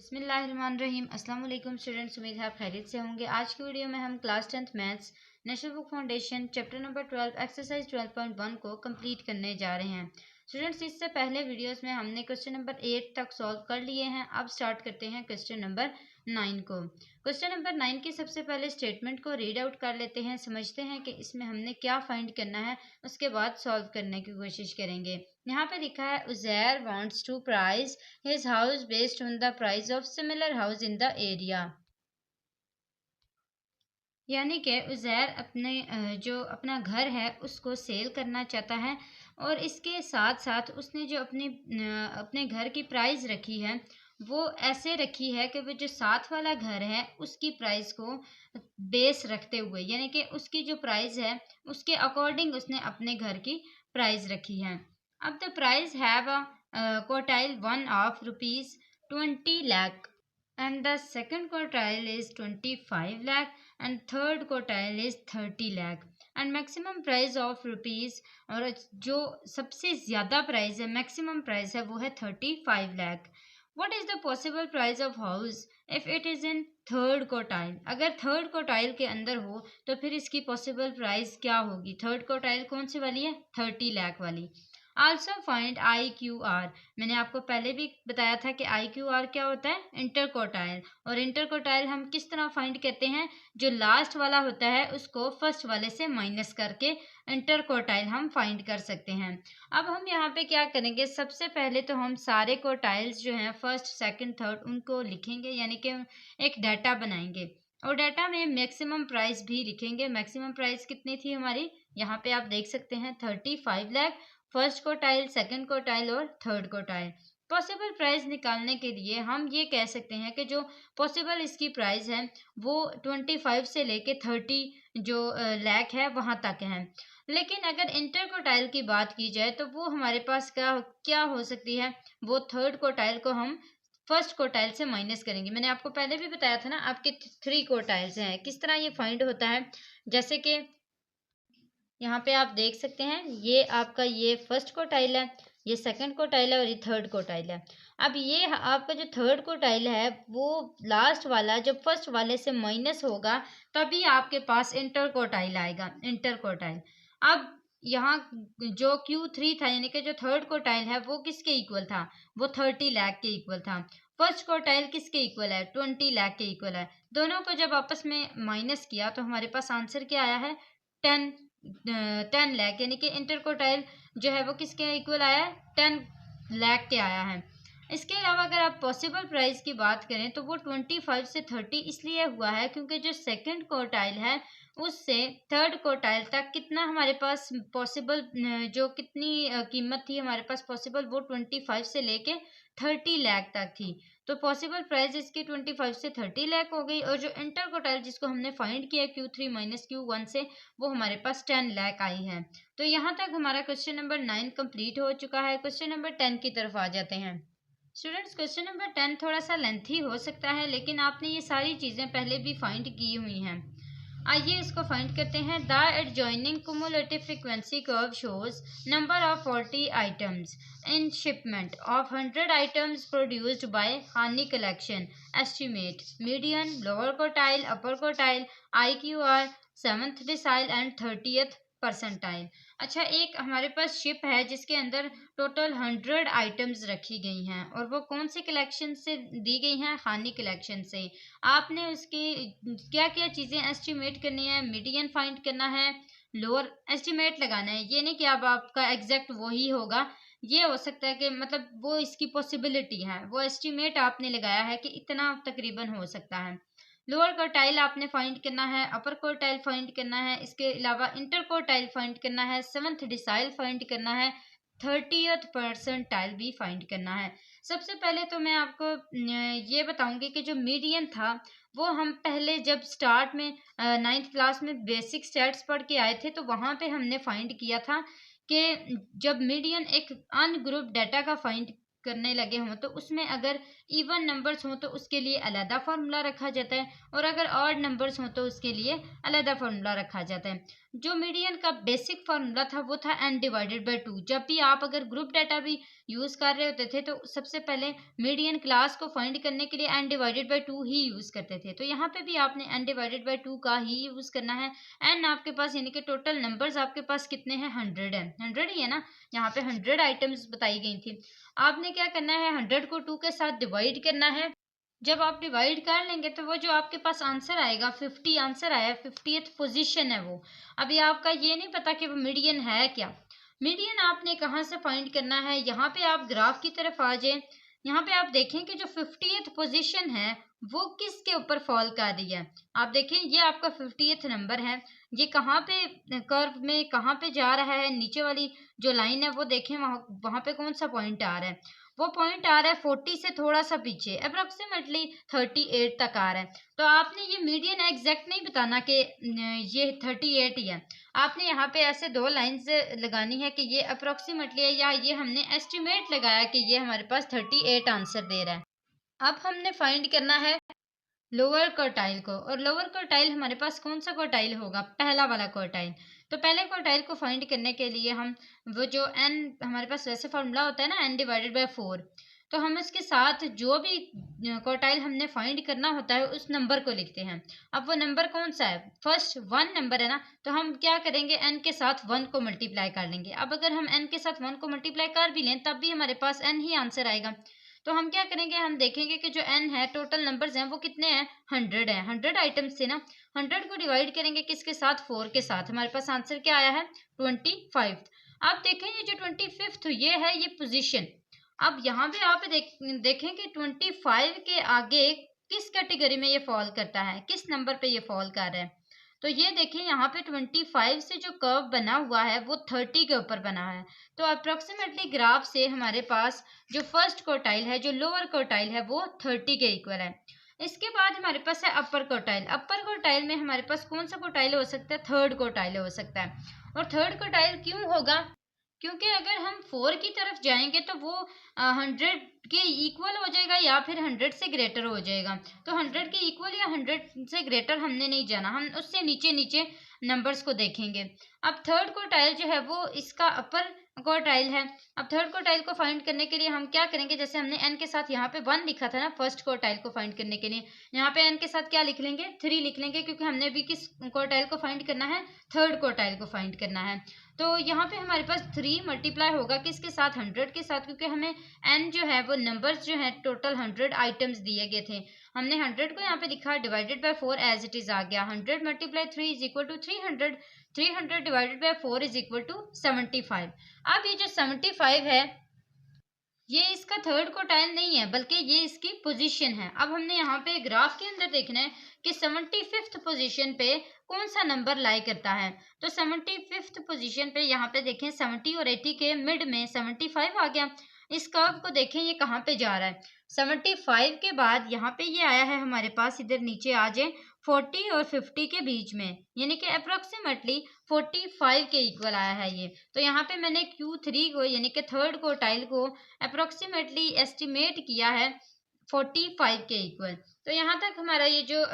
बिस्मिल्लाहिर्रहमानिर्रहीम। अस्सलाम वालेकुम स्टूडेंट्स, उम्मीद है आप खैरियत से होंगे। आज की वीडियो में हम class 10th maths national book foundation chapter number 12 exercise 12.1 को कंप्लीट करने जा रहे हैं। स्टूडेंट्स, इससे पहले वीडियोस में हमने क्वेश्चन नंबर 8 तक सॉल्व कर लिए हैं। अब स्टार्ट करते हैं क्वेश्चन नंबर 9 को। क्वेश्चन नंबर 9 की सबसे पहले स्टेटमेंट को रीड आउट कर लेते हैं, समझते हैं कि इसमें हमने क्या फाइंड करना है, उसके बाद सॉल्व करने की कोशिश करेंगे। यहाँ पे लिखा है Uzair wants to price his house based on the price of similar house in the area। यानी कि उज़ैर जो अपना घर है उसको सेल करना चाहता है, और इसके साथ साथ उसने जो अपने घर की प्राइस रखी है वो ऐसे रखी है कि वो जो साथ वाला घर है उसकी प्राइस को बेस रखते हुए, यानी कि उसकी जो प्राइस है उसके अकॉर्डिंग उसने अपने घर की प्राइस रखी है। अब the price have a quartile 1 of rupees 20 lakh, and the second quartile is 25 lakh, and third quartile is 30 lakh, and maximum price of rupees, और जो सबसे ज़्यादा प्राइस है, मैक्सिमम प्राइस है, वो है 35 lakh। what is the possible price of house if it is in third quartile? अगर third quartile के अंदर हो तो फिर इसकी पॉसिबल प्राइस क्या होगी? थर्ड क्वार्टाइल कौन सी वाली है? 30 लाख वाली। Also find I Q R. मैंने आपको पहले भी बताया था कि आई क्यू आर क्या होता है? Inter quartile. और इंटर क्वार्टाइल हम किस तरह फाइंड करते हैं? जो लास्ट वाला होता है उसको फर्स्ट वाले से माइनस करके इंटर क्वार्टाइल हम फाइंड कर सकते हैं। अब हम यहाँ पे क्या करेंगे, सबसे पहले तो हम सारे क्वार्टाइल्स जो हैं फर्स्ट सेकंड थर्ड उनको लिखेंगे, यानी कि एक डाटा बनाएंगे, और डाटा में मैक्सिमम प्राइस भी लिखेंगे। मैक्सिमम प्राइस कितनी थी हमारी? यहाँ पे आप देख सकते हैं 35 lakh, first quartile, second quartile और थर्ड क्वार्टाइल। पॉसिबल प्राइस निकालने के लिए हम ये कह सकते हैं कि जो पॉसिबल इसकी प्राइस है वो 25 से लेके 30 जो लाख है वहाँ तक है। लेकिन अगर इंटर क्वार्टाइल की बात की जाए तो वो हमारे पास क्या क्या हो सकती है? वो थर्ड क्वार्टाइल को हम फर्स्ट क्वार्टाइल से माइनस करेंगे। मैंने आपको पहले भी बताया था ना, आपके 3 क्वार्टाइल्स हैं। किस तरह ये फाइंड होता है? जैसे कि यहाँ पे आप देख सकते हैं, ये आपका ये फर्स्ट क्वार्टाइल है, ये सेकंड क्वार्टाइल है और ये थर्ड क्वार्टाइल है। अब ये आपका जो थर्ड क्वार्टाइल है वो लास्ट वाला जब फर्स्ट वाले से माइनस होगा तभी आपके पास इंटर क्वार्टाइल आएगा, इंटर क्वार्टाइल। अब यहाँ जो Q3 था, यानी कि जो थर्ड क्वार्टाइल है वो किसके इक्वल था? वो 30 लाख के इक्वल था। फर्स्ट क्वार्टाइल किसके इक्वल है? 20 लाख के इक्वल है। दोनों को जब आपस में माइनस किया तो हमारे पास आंसर क्या आया है? 10 लाख, यानी कि इंटर क्वार्टाइल जो है वो किसके इक्वल आया है? 10 लाख के आया है। इसके अलावा अगर आप पॉसिबल प्राइस की बात करें तो वो 25 से 30 इसलिए हुआ है क्योंकि जो सेकंड क्वार्टाइल है उससे थर्ड क्वार्टाइल तक कितना हमारे पास पॉसिबल, जो कितनी कीमत थी हमारे पास पॉसिबल, वो 25 से लेके 30 लाख तक थी। तो पॉसिबल प्राइस इसकी 25 से 30 लाख हो गई, और जो इंटर क्वार्टाइल जिसको हमने फाइंड किया Q3 माइनस Q1 से, वो हमारे पास 10 लाख आई है। तो यहाँ तक हमारा क्वेश्चन नंबर 9 कंप्लीट हो चुका है। क्वेश्चन नंबर 10 की तरफ आ जाते हैं। स्टूडेंट्स, क्वेश्चन नंबर 10 थोड़ा सा लेंथी हो सकता है, लेकिन आपने ये सारी चीज़ें पहले भी फाइंड की हुई हैं। आइए इसको फाइंड करते हैं। The adjoining cumulative frequency curve shows number of 40 items in shipment of 100 items produced by Hani collection। estimate median, lower quartile, upper quartile, IQR, 7th decile and 30th percentile. अच्छा, एक हमारे पास शिप है जिसके अंदर total 100 items रखी गई हैं, और वो कौन से कलेक्शन से दी गई हैं? हानि कलेक्शन से। आपने उसकी क्या क्या चीज़ें एस्टिमेट करनी है? मीडियन फाइंड करना है, लोअर एस्टिमेट लगाना है। ये नहीं कि अब आपका एग्जैक्ट वही होगा, ये हो सकता है कि मतलब वो इसकी पॉसिबिलिटी है, वो एस्टिमेट आपने लगाया है कि इतना तकरीबन हो सकता है। लोअर क्वार्टाइल आपने फाइंड करना है, अपर क्वार्टाइल फाइंड करना है, इसके अलावा इंटर क्वार्टाइल फाइंड करना है, 7th डिसाइल फाइंड करना है, 30th परसेंटाइल भी फाइंड करना है। सबसे पहले तो मैं आपको ये बताऊंगी कि जो मीडियन था वो हम पहले जब स्टार्ट में 9th क्लास में बेसिक स्टैट्स पढ़ के आए थे तो वहाँ पे हमने फाइंड किया था कि जब मीडियन एक अनग्रुप डाटा का फाइंड करने लगे हों तो उसमें अगर इवन नंबर्स हों तो उसके लिए अलहदा फार्मूला रखा जाता है, और अगर ऑड नंबर्स हों तो उसके लिए अलहदा फार्मूला रखा जाता है। जो मीडियन का बेसिक फार्मूला था वो था n डिवाइडेड बाई 2। जब भी आप अगर ग्रुप डाटा भी यूज़ कर रहे होते थे तो सबसे पहले मीडियन क्लास को फाइंड करने के लिए n divided by 2 he use करते थे। तो यहाँ पे भी आपने n डिवाइडेड बाई 2 का ही यूज़ करना है। n आपके पास यानी कि टोटल नंबर्स आपके पास कितने हैं, 100 है, 100 ही है ना। यहाँ पे 100 आइटम्स बताई गई थी। आपने क्या करना है, 100 को 2 के साथ डिवाइड करना है। जब आप डिवाइड कर लेंगे तो वो जो आपके पास आंसर आएगा 50 आंसर आया, 50th पोजीशन है वो। अभी आपका ये नहीं पता कि वो मीडियन है क्या। मीडियन आपने कहाँ से फाइंड करना है, यहाँ पे आप ग्राफ की तरफ आ जाए। यहाँ पे आप देखें कि जो 50th पोजीशन है वो किसके ऊपर फॉल कर रही है। आप देखें ये आपका 50th नंबर है, ये कहाँ पे कर्व में कहाँ पे जा रहा है, नीचे वाली जो लाइन है वो देखें, वहाँ वहाँ पे कौन सा पॉइंट आ रहा है। वो पॉइंट आ रहा है 40 से थोड़ा सा पीछे, अप्रोक्सीमेटली 38 तक आ रहा है। तो आपने ये मीडियन एग्जैक्ट नहीं बताना कि ये 38 ही है। आपने यहाँ पे ऐसे दो लाइंस लगानी है कि ये अप्रोक्सीमेटली है, या ये हमने एस्टिमेट लगाया कि ये हमारे पास 38 आंसर दे रहा है। अब हमने फाइंड करना है लोअर क्वार्टाइल को, और लोअर क्वार्टाइल हमारे पास कौन सा क्वार्टाइल होगा, पहला वाला क्वार्टाइल। तो पहले क्वार्टाइल को फाइंड करने के लिए हम वो जो n हमारे पास वैसे फार्मूला होता है ना n डिवाइडेड बाय 4, तो हम इसके साथ जो भी क्वार्टाइल हमने फाइंड करना होता है उस नंबर को लिखते हैं। अब वो नंबर कौन सा है, फर्स्ट 1 नंबर है ना, तो हम क्या करेंगे n के साथ 1 को मल्टीप्लाई कर लेंगे। अब अगर हम n के साथ 1 को मल्टीप्लाई कर भी लें तब भी हमारे पास n ही आंसर आएगा। तो हम क्या करेंगे, हम देखेंगे कि जो n है टोटल नंबर्स हैं वो कितने हैं, 100 है। 100 आइटम्स से ना 100 को डिवाइड करेंगे किसके साथ, 4 के साथ। हमारे पास आंसर क्या आया है, 25। अब देखें ये जो 25th ये है ये पोजीशन। अब यहाँ पे आप देखें कि 25 के आगे किस कैटेगरी में ये फॉल करता है, किस नंबर पे ये फॉल कर रहा है। तो ये देखिए यहाँ पे 25 से जो कर्व बना हुआ है वो 30 के ऊपर बना है। तो अप्रोक्सीमेटली ग्राफ से हमारे पास जो फर्स्ट क्वार्टाइल है, जो लोअर क्वार्टाइल है वो 30 के इक्वल है। इसके बाद हमारे पास है अपर क्वार्टाइल। अपर क्वार्टाइल में हमारे पास कौन सा क्वार्टाइल हो सकता है, थर्ड क्वार्टाइल हो सकता है। और थर्ड क्वार्टाइल क्यों होगा, क्योंकि अगर हम 4 की तरफ जाएंगे तो वो 100 के इक्वल हो जाएगा या फिर 100 से ग्रेटर हो जाएगा। तो 100 के इक्वल या 100 से ग्रेटर हमने नहीं जाना, हम उससे नीचे नीचे नंबर्स को देखेंगे। अब थर्ड क्वार्टाइल जो है वो इसका अपर क्वार्टाइल है। अब थर्ड क्वार्टाइल को फाइंड करने के लिए हम क्या करेंगे, जैसे हमने n के साथ यहाँ पे 1 लिखा था ना फर्स्ट क्वार्टाइल को फाइंड करने के लिए, यहाँ पे n के साथ क्या लिख लेंगे, 3 लिख लेंगे, क्योंकि हमने भी किस क्वार्टाइल को फाइंड करना है, थर्ड क्वार्टाइल को फाइंड करना है। तो यहाँ पे हमारे पास 3 मल्टीप्लाई होगा किसके साथ, 100 के साथ, क्योंकि हमें n जो है वो नंबर्स जो है टोटल 100 आइटम्स दिए गए थे। हमने 100 को यहाँ पे लिखा divided by 4 as it is आ गया। 100 multiply 3 is equal to 300, 300 divided by 4 is equal to 75। अब ये जो 75 है ये इसका थर्ड क्वार्टाइल नहीं है, बल्कि ये इसकी पोजीशन है। अब हमने यहाँ पे ग्राफ के अंदर देखना है कि 75th पोजीशन पे कौन सा नंबर लाई करता है। तो 75th पोजीशन पे यहाँ पे देखें 70 और 80 के मिड में 75 आ गया। इस कर्व को देखें ये कहाँ पे जा रहा है, 75 के बाद यहाँ पे ये आया है हमारे पास, इधर नीचे आ जाए 40 और 50 के बीच में, यानी कि अप्रोक्सीमेटली 45 के इक्वल आया है ये। तो यहाँ पे मैंने Q3 को यानी कि थर्ड क्वार्टाइल को अप्रोक्सीमेटली एस्टिमेट किया है 45 के इक्वल। तो यहाँ तक हमारा ये जो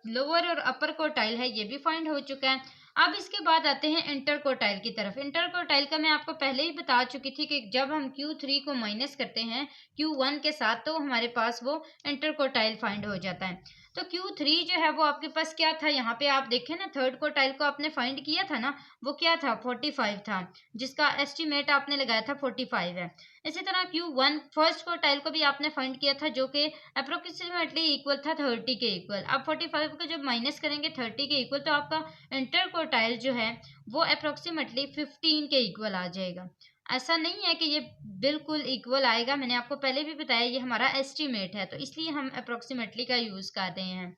लोअर और अपर क्वार्टाइल है ये भी फाइंड हो चुका है। अब इसके बाद आते हैं इंटर क्वार्टाइल की तरफ। इंटर क्वार्टाइल का मैं आपको पहले ही बता चुकी थी कि जब हम Q3 को माइनस करते हैं Q1 के साथ तो हमारे पास वो इंटर क्वार्टाइल फाइंड हो जाता है। तो Q3 जो है वो आपके पास क्या था, यहाँ पे आप देखें ना थर्ड क्वार्टाइल को आपने फाइंड किया था ना, वो क्या था 45 था, जिसका एस्टिमेट आपने लगाया था 45 है। इसी तरह Q1 फर्स्ट क्वार्टाइल को भी आपने फाइंड किया था जो कि अप्रोक्सीमेटली इक्वल था 30 के इक्वल। अब 45 को जब माइनस करेंगे 30 के इक्वल तो आपका इंटर क्वार्टाइल जो है वो अप्रोक्सीमेटली 15 के इक्वल आ जाएगा। ऐसा नहीं है कि ये बिल्कुल इक्वल आएगा, मैंने आपको पहले भी बताया ये हमारा एस्टिमेट है, तो इसलिए हम अप्रोक्सीमेटली का यूज़ कर रहे हैं।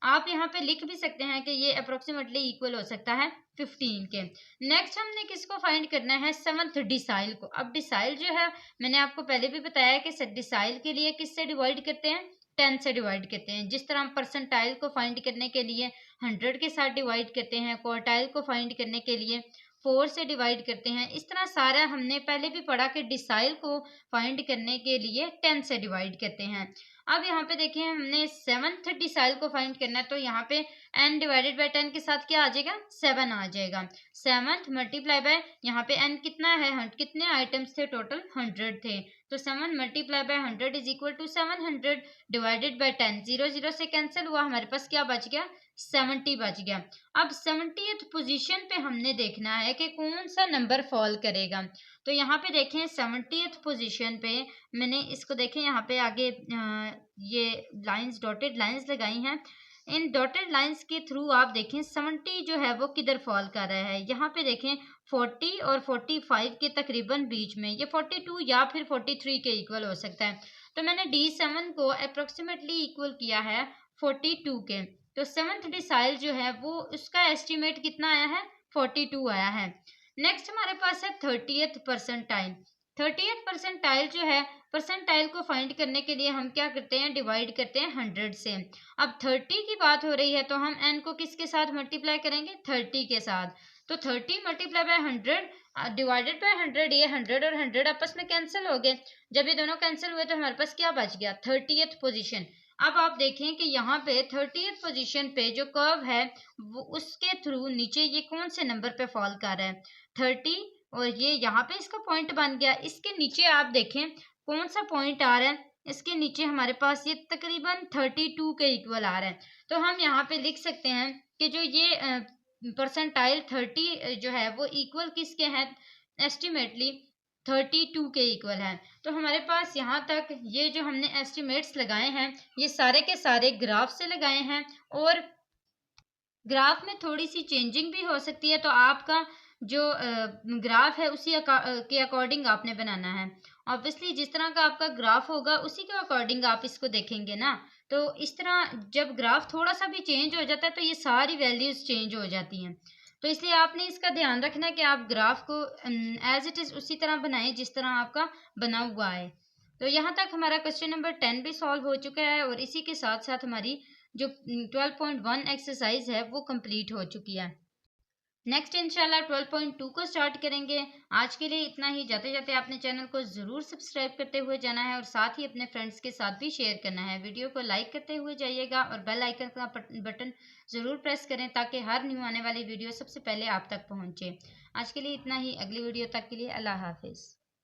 आप यहाँ पे लिख भी सकते हैं कि ये अप्रोक्सीमेटली इक्वल हो सकता है 15 के। नेक्स्ट हमने किसको फाइंड करना है, सेवंथ डिसाइल को। अब डिसाइल जो है मैंने आपको पहले भी बताया कि डिसाइल के लिए किससे डिवाइड करते हैं, 10 से डिवाइड करते हैं। जिस तरह हम परसेंटाइल को फाइंड करने के लिए 100 के साथ डिवाइड करते हैं, क्वार्टाइल को फाइंड करने के लिए 4 से डिवाइड करते हैं, इस तरह सारा हमने पहले भी पढ़ा कि डिसाइल को फाइंड करने के लिए 10 से डिवाइड करते हैं। अब यहाँ पे देखें हमने 7th डिसाइल को फाइंड करना है, तो यहाँ पे n डिवाइडेड बाई 10 के साथ क्या आ जाएगा, 7 आ जाएगा। 7th मल्टीप्लाई बाय यहाँ पे n कितना है, कितने आइटम्स थे टोटल, 100 थे, तो 7 multiply by 100 is equal to 700 divided by 10। 0 0 से कैंसिल हुआ, हमारे पास क्या बच गया, 70 बच गया। अब 70th पोजीशन पे हमने देखना है कि कौन सा नंबर फॉल करेगा। तो यहाँ पे देखें 70th पोजीशन पे मैंने इसको देखें यहाँ पे आगे ये लाइंस, डॉटेड लाइंस लगाई हैं। इन डॉटेड लाइंस के थ्रू आप देखें 70 जो है वो किधर फॉल कर रहा है। यहाँ पे देखें 40 और 45 के तकरीबन बीच में, ये 42 या फिर 43 के इक्वल हो सकता है। तो मैंने D7 को अप्रोक्सीमेटली इक्वल किया है 42 के। तो 7th डिसाइल जो है वो उसका एस्टिमेट कितना आया है, 42 आया है। नेक्स्ट हमारे पास है 30th परसेंटाइल। 30th परसेंटाइल जो है, परसेंटाइल को फाइंड करने के लिए हम क्या करते हैं, डिवाइड करते हैं 100 से। अब 30 की बात हो रही है तो हम n को किसके साथ मल्टीप्लाई करेंगे, 30 के साथ। तो 30 मल्टीप्लाई बाय 100 डिवाइडेड बाय 100, ये 100 और 100 आपस में कैंसिल हो गए। जब ये दोनों कैंसिल हुए तो हमारे पास क्या बच गया, 30th पोजीशन। अब आप देखें कि यहाँ पे 30th पोजीशन पे जो कर्व है वो उसके थ्रू नीचे ये कौन से नंबर पे फॉल कर रहा है, 30, और ये यहाँ पे इसका पॉइंट बन गया। इसके नीचे आप देखें कौन सा पॉइंट आ रहा है, इसके नीचे हमारे पास ये तकरीबन 32 के इक्वल आ रहा है। तो हम यहाँ पे लिख सकते हैं कि जो ये परसेंटाइल 30 जो है वो इक्वल किसके हैं, एस्टिमेटली 32 के इक्वल है। तो हमारे पास यहाँ तक ये जो हमने एस्टिमेट्स लगाए हैं ये सारे के सारे ग्राफ से लगाए हैं, और ग्राफ में थोड़ी सी चेंजिंग भी हो सकती है। तो आपका जो ग्राफ है उसी के अकॉर्डिंग आपने बनाना है। ऑब्वियसली जिस तरह का आपका ग्राफ होगा उसी के अकॉर्डिंग आप इसको देखेंगे ना। तो इस तरह जब ग्राफ थोड़ा सा भी चेंज हो जाता है तो ये सारी वैल्यूज चेंज हो जाती हैं। तो इसलिए आपने इसका ध्यान रखना है कि आप ग्राफ को एज इट इज़ उसी तरह बनाएं जिस तरह आपका बना हुआ है। तो यहाँ तक हमारा क्वेश्चन नंबर 10 भी सॉल्व हो चुका है, और इसी के साथ साथ हमारी जो 12.1 एक्सरसाइज है वो कंप्लीट हो चुकी है। नेक्स्ट इंशाल्लाह 12.2 को स्टार्ट करेंगे। आज के लिए इतना ही। जाते जाते आपने चैनल को ज़रूर सब्सक्राइब करते हुए जाना है, और साथ ही अपने फ्रेंड्स के साथ भी शेयर करना है। वीडियो को लाइक करते हुए जाइएगा, और बेल आइकन का बटन ज़रूर प्रेस करें ताकि हर न्यू आने वाली वीडियो सबसे पहले आप तक पहुँचे। आज के लिए इतना ही। अगली वीडियो तक के लिए अल्लाह हाफिज़।